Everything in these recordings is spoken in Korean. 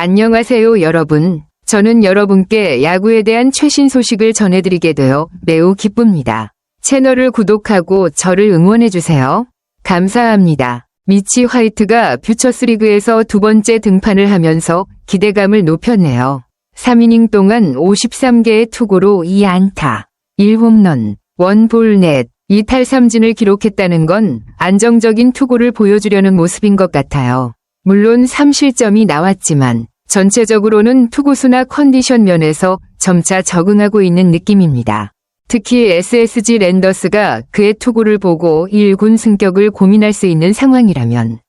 안녕하세요, 여러분. 저는 여러분께 야구에 대한 최신 소식을 전해드리게 되어 매우 기쁩니다. 채널을 구독하고 저를 응원해주세요. 감사합니다. 미치 화이트가 퓨처스리그에서 두 번째 등판을 하면서 기대감을 높였네요. 3이닝 동안 53개의 투구로 2안타, 1홈런, 1볼넷, 2탈삼진을 기록했다는 건 안정적인 투구를 보여주려는 모습인 것 같아요. 물론 3실점이 나왔지만 전체적으로는 투구수나 컨디션 면에서 점차 적응하고 있는 느낌입니다. 특히 SSG 랜더스가 그의 투구를 보고 1군 승격을 고민할 수 있는 상황이라면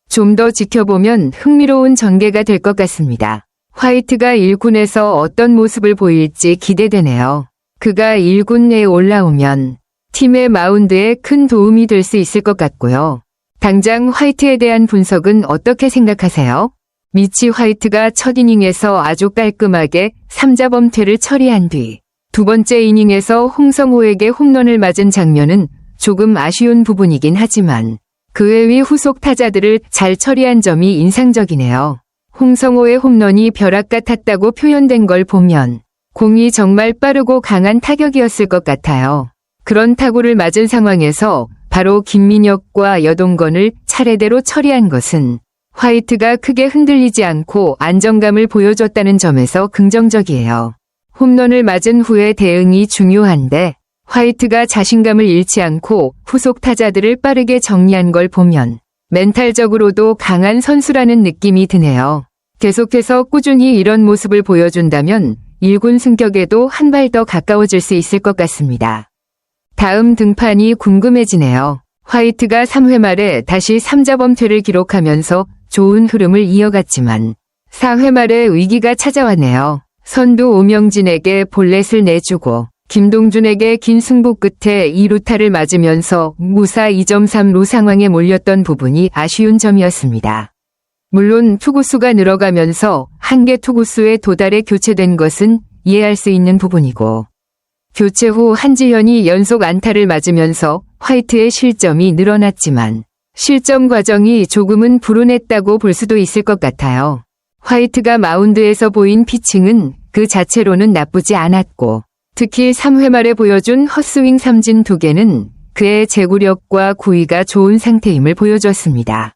좀 더 지켜보면 흥미로운 전개가 될 것 같습니다. 화이트가 1군에서 어떤 모습을 보일지 기대되네요. 그가 1군에 올라오면 팀의 마운드에 큰 도움이 될 수 있을 것 같고요. 당장 화이트에 대한 분석은 어떻게 생각하세요? 미치 화이트가 첫 이닝에서 아주 깔끔하게 3자 범퇴를 처리한 뒤 두 번째 이닝에서 홍성호에게 홈런을 맞은 장면은 조금 아쉬운 부분이긴 하지만 그 외의 후속 타자들을 잘 처리한 점이 인상적이네요. 홍성호의 홈런이 벼락 같았다고 표현된 걸 보면 공이 정말 빠르고 강한 타격이었을 것 같아요. 그런 타구를 맞은 상황에서 바로 김민혁과 여동건을 차례대로 처리한 것은 화이트가 크게 흔들리지 않고 안정감을 보여줬다는 점에서 긍정적이에요. 홈런을 맞은 후의 대응이 중요한데 화이트가 자신감을 잃지 않고 후속 타자들을 빠르게 정리한 걸 보면 멘탈적으로도 강한 선수라는 느낌이 드네요. 계속해서 꾸준히 이런 모습을 보여준다면 1군 승격에도 한 발 더 가까워질 수 있을 것 같습니다. 다음 등판이 궁금해지네요. 화이트가 3회 말에 다시 3자 범퇴를 기록하면서 좋은 흐름을 이어갔지만 4회 말에 위기가 찾아왔네요. 선두 오명진에게 볼넷을 내주고 김동준에게 긴 승부 끝에 2루타를 맞으면서 무사 2.3루 상황에 몰렸던 부분이 아쉬운 점이었습니다. 물론 투구수가 늘어가면서 한개 투구수에 도달해 교체된 것은 이해할 수 있는 부분이고 교체 후 한지현이 연속 안타를 맞으면서 화이트의 실점이 늘어났지만 실점 과정이 조금은 불운했다고 볼 수도 있을 것 같아요. 화이트가 마운드에서 보인 피칭은 그 자체로는 나쁘지 않았고 특히 3회 말에 보여준 헛스윙 삼진 2개는 그의 제구력과 구위가 좋은 상태임을 보여줬습니다.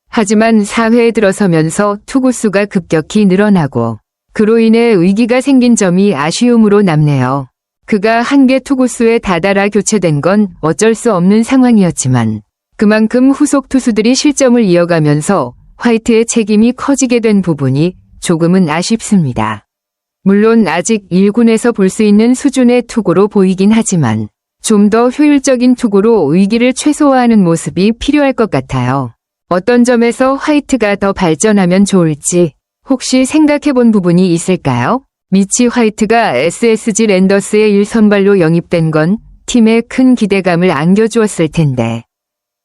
하지만 4회에 들어서면서 투구수가 급격히 늘어나고 그로 인해 위기가 생긴 점이 아쉬움으로 남네요. 그가 한개 투구수에 다다라 교체된 건 어쩔 수 없는 상황이었지만 그만큼 후속 투수들이 실점을 이어가면서 화이트의 책임이 커지게 된 부분이 조금은 아쉽습니다. 물론 아직 1군에서 볼 수 있는 수준의 투구로 보이긴 하지만 좀 더 효율적인 투구로 위기를 최소화하는 모습이 필요할 것 같아요. 어떤 점에서 화이트가 더 발전하면 좋을지 혹시 생각해본 부분이 있을까요? 미치 화이트가 SSG 랜더스의 1선발로 영입된 건 팀에 큰 기대감을 안겨주었을 텐데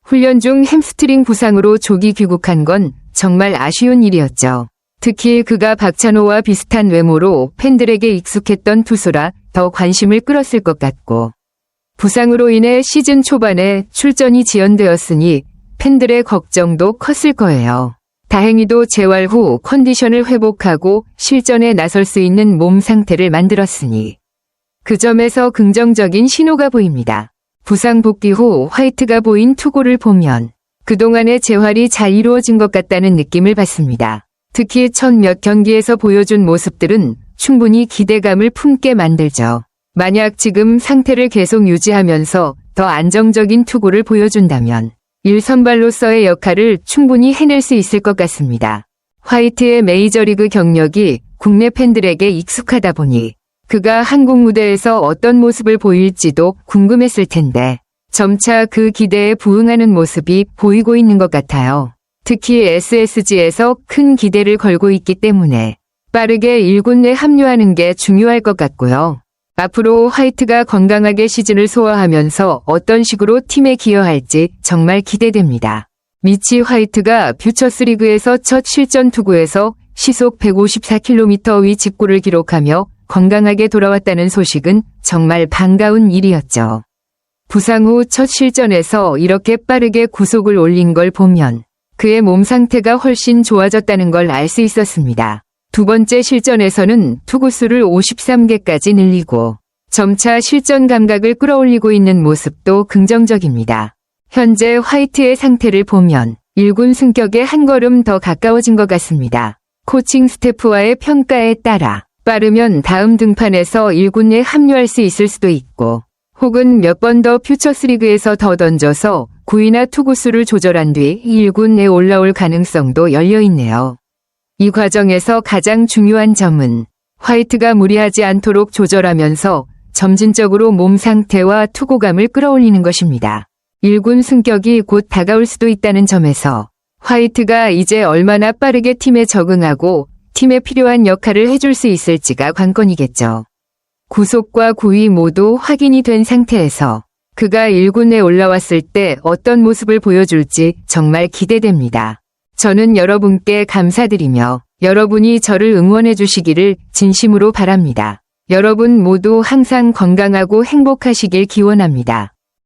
훈련 중 햄스트링 부상으로 조기 귀국한 건 정말 아쉬운 일이었죠. 특히 그가 박찬호와 비슷한 외모로 팬들에게 익숙했던 투수라 더 관심을 끌었을 것 같고 부상으로 인해 시즌 초반에 출전이 지연되었으니 팬들의 걱정도 컸을 거예요. 다행히도 재활 후 컨디션을 회복하고 실전에 나설 수 있는 몸 상태를 만들었으니 그 점에서 긍정적인 신호가 보입니다. 부상 복귀 후 화이트가 보인 투구를 보면 그동안의 재활이 잘 이루어진 것 같다는 느낌을 받습니다. 특히 첫 몇 경기에서 보여준 모습들은 충분히 기대감을 품게 만들죠. 만약 지금 상태를 계속 유지하면서 더 안정적인 투구를 보여준다면 1선발로서의 역할을 충분히 해낼 수 있을 것 같습니다. 화이트의 메이저리그 경력이 국내 팬들에게 익숙하다 보니 그가 한국 무대에서 어떤 모습을 보일지도 궁금했을 텐데 점차 그 기대에 부응하는 모습이 보이고 있는 것 같아요. 특히 SSG에서 큰 기대를 걸고 있기 때문에 빠르게 1군 내 합류하는 게 중요할 것 같고요. 앞으로 화이트가 건강하게 시즌을 소화하면서 어떤 식으로 팀에 기여할지 정말 기대됩니다. 미치 화이트가 퓨처스리그에서 첫 실전 투구에서 시속 154km 직구를 기록하며 건강하게 돌아왔다는 소식은 정말 반가운 일이었죠. 부상 후 첫 실전에서 이렇게 빠르게 구속을 올린 걸 보면 그의 몸 상태가 훨씬 좋아졌다는 걸 알 수 있었습니다. 두 번째 실전에서는 투구수를 53개까지 늘리고 점차 실전 감각을 끌어올리고 있는 모습도 긍정적입니다. 현재 화이트의 상태를 보면 1군 승격에 한 걸음 더 가까워진 것 같습니다. 코칭 스태프와의 평가에 따라 빠르면 다음 등판에서 1군에 합류할 수 있을 수도 있고 혹은 몇 번 더 퓨처스리그에서 더 던져서 구위나 투구수를 조절한 뒤 1군에 올라올 가능성도 열려 있네요. 이 과정에서 가장 중요한 점은 화이트가 무리하지 않도록 조절하면서 점진적으로 몸 상태와 투구감을 끌어올리는 것입니다. 1군 승격이 곧 다가올 수도 있다는 점에서 화이트가 이제 얼마나 빠르게 팀에 적응하고 팀에 필요한 역할을 해줄 수 있을지가 관건이겠죠. 구속과 구위 모두 확인이 된 상태에서 그가 1군에 올라왔을 때 어떤 모습을 보여줄지 정말 기대됩니다. 저는 여러분께 감사드리며 여러분이 저를 응원해 주시기를 진심으로 바랍니다. 여러분 모두 항상 건강하고 행복하시길 기원합니다.